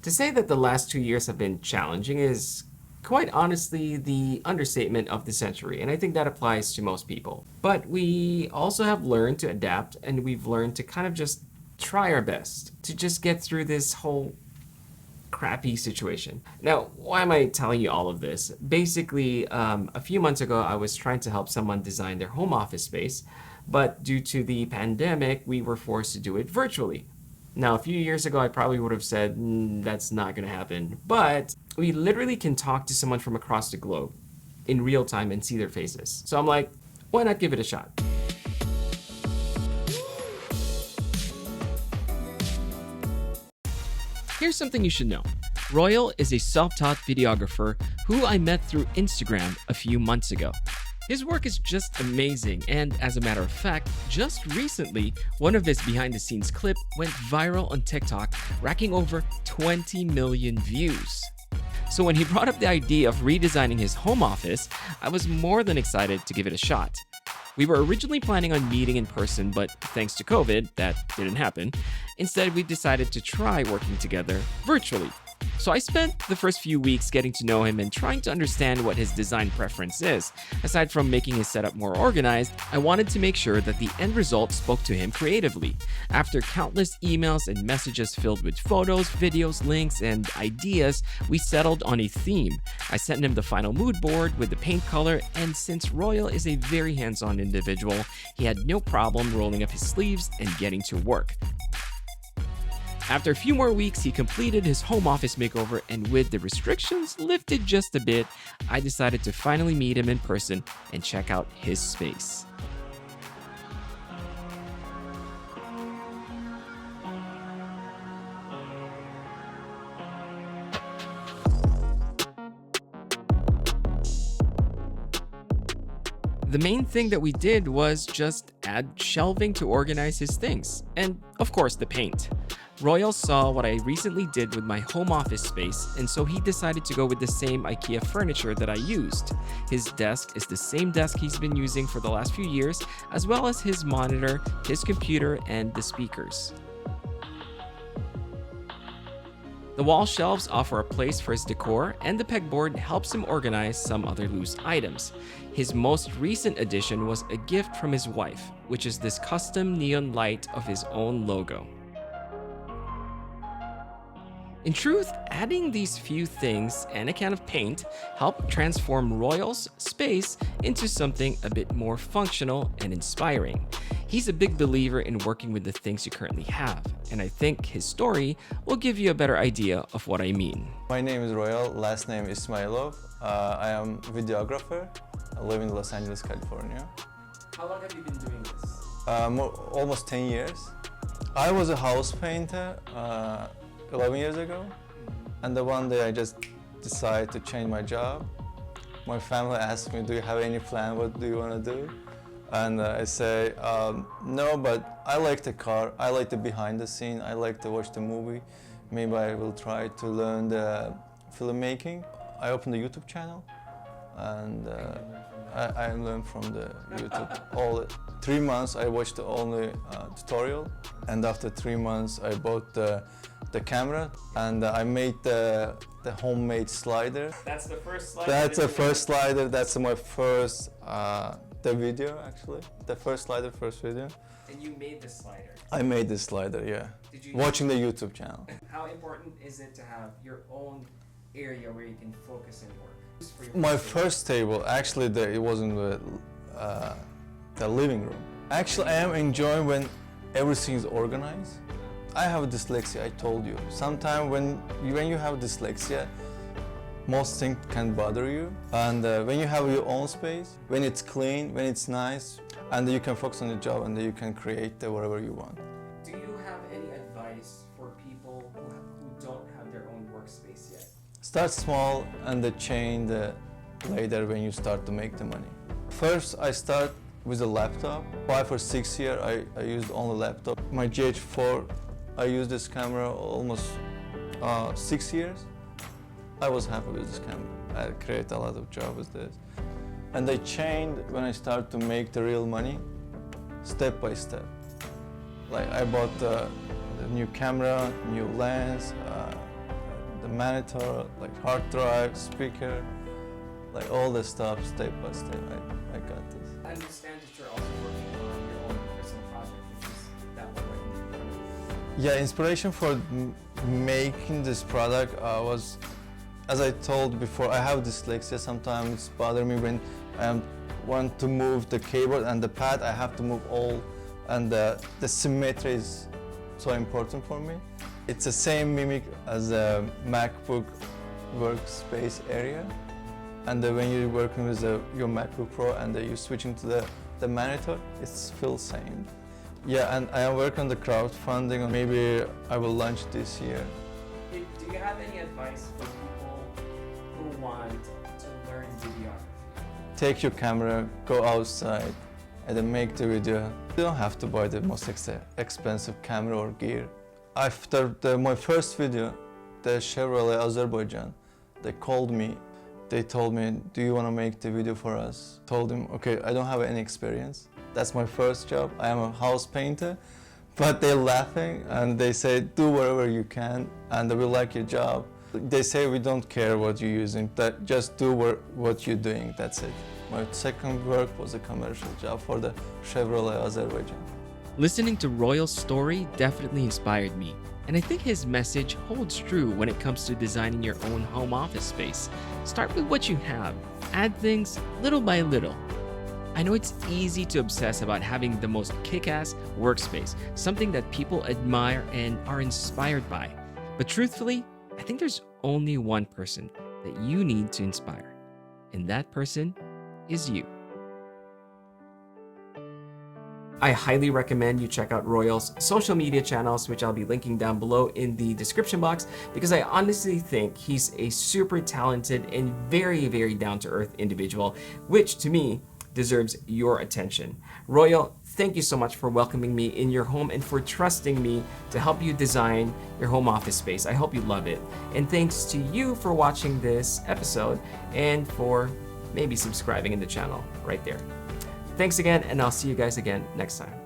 To say that the last 2 years have been challenging is quite honestly the understatement of the century, and I think that applies to most people. But we also have learned to adapt, and we've learned to kind of just try our best to just get through this whole crappy situation. Now, why am I telling you all of this? Basically, a few months ago, I was trying to help someone design their home office space, but due to the pandemic, we were forced to do it virtually. Now, a few years ago, I probably would have said, that's not going to happen. But we literally can talk to someone from across the globe in real time and see their faces. So I'm like, why not give it a shot? Here's something you should know. Royal is a self-taught videographer who I met through Instagram a few months ago. His work is just amazing, and as a matter of fact, just recently, one of his behind-the-scenes clip went viral on TikTok, racking over 20 million views. So when he brought up the idea of redesigning his home office, I was more than excited to give it a shot. We were originally planning on meeting in person, but thanks to COVID, that didn't happen. Instead, we decided to try working together virtually. So I spent the first few weeks getting to know him and trying to understand what his design preference is. Aside from making his setup more organized, I wanted to make sure that the end result spoke to him creatively. After countless emails and messages filled with photos, videos, links, and ideas, we settled on a theme. I sent him the final mood board with the paint color, and since Royal is a very hands-on individual, he had no problem rolling up his sleeves and getting to work. After a few more weeks, he completed his home office makeover, and with the restrictions lifted just a bit, I decided to finally meet him in person and check out his space. The main thing that we did was just add shelving to organize his things, and of course the paint. Royal saw what I recently did with my home office space, and so he decided to go with the same IKEA furniture that I used. His desk is the same desk he's been using for the last few years, as well as his monitor, his computer, and the speakers. The wall shelves offer a place for his decor, and the pegboard helps him organize some other loose items. His most recent addition was a gift from his wife, which is this custom neon light of his own logo. In truth, adding these few things and a can of paint helped transform Royal's space into something a bit more functional and inspiring. He's a big believer in working with the things you currently have, and I think his story will give you a better idea of what I mean. My name is Royal, last name is Ismayilov. I am videographer. I live in Los Angeles, California. How long have you been doing this? Almost 10 years. I was a house painter 11 years ago, and the one day I just decided to change my job. My family asked me, do you have any plan, what do you want to do? And I say, no, but I like the car, I like the behind the scene, I like to watch the movie. Maybe I will try to learn the filmmaking. I opened a YouTube channel, and I learned from the YouTube. 3 months I watched the only tutorial, and after 3 months I bought the camera, and I made the homemade slider. That's the first slider? That's the first slider, that's my first the video actually. The first slider, first video. And you made the slider? I made the slider, yeah. Watching the YouTube channel. How important is it to have your own area where you can focus and work? My first table, actually it was in the living room. Actually, I am enjoying when everything is organized. I have dyslexia, I told you. Sometimes when you have dyslexia, most things can bother you. And when you have your own space, when it's clean, when it's nice, and you can focus on the job and you can create whatever you want. Do you have any advice for people who don't have their own workspace yet? Start small and change later when you start to make the money. First, I start with a laptop. 5 or 6 years, I used only laptop. My GH4, I used this camera almost 6 years. I was happy with this camera. I created a lot of jobs with this. And I changed when I started to make the real money, step by step. Like I bought the new camera, new lens, the monitor, like hard drive, speaker, like all the stuff step by step. I got this. I understand that you're also working on your own personal project, which is that one right in front of you. Yeah, inspiration for making this product was, as I told before, I have dyslexia. Sometimes it's bother me when I want to move the keyboard and the pad. I have to move all, and the symmetry is so important for me. It's the same mimic as a MacBook workspace area. And when you're working with your MacBook Pro and you're switching to the monitor, it feels same. Yeah, and I am working on the crowdfunding. Maybe I will launch this year. Do you have any advice for people who want to learn videography? Take your camera, go outside, and then make the video. You don't have to buy the most expensive camera or gear. After my first video, the Chevrolet Azerbaijan, they called me. They told me, do you want to make the video for us? Told them, okay, I don't have any experience. That's my first job. I am a house painter. But they're laughing and they say, do whatever you can and we like your job. They say, we don't care what you're using, just do what you're doing, that's it. My second work was a commercial job for the Chevrolet Azerbaijan. Listening to Royal's story definitely inspired me, and I think his message holds true when it comes to designing your own home office space. Start with what you have, add things little by little. I know it's easy to obsess about having the most kick-ass workspace, something that people admire and are inspired by. But truthfully, I think there's only one person that you need to inspire, and that person is you. I highly recommend you check out Royal's social media channels, which I'll be linking down below in the description box, because I honestly think he's a super talented and very, very down-to-earth individual, which to me deserves your attention. Royal, thank you so much for welcoming me in your home and for trusting me to help you design your home office space. I hope you love it. And thanks to you for watching this episode and for maybe subscribing in the channel right there. Thanks again, and I'll see you guys again next time.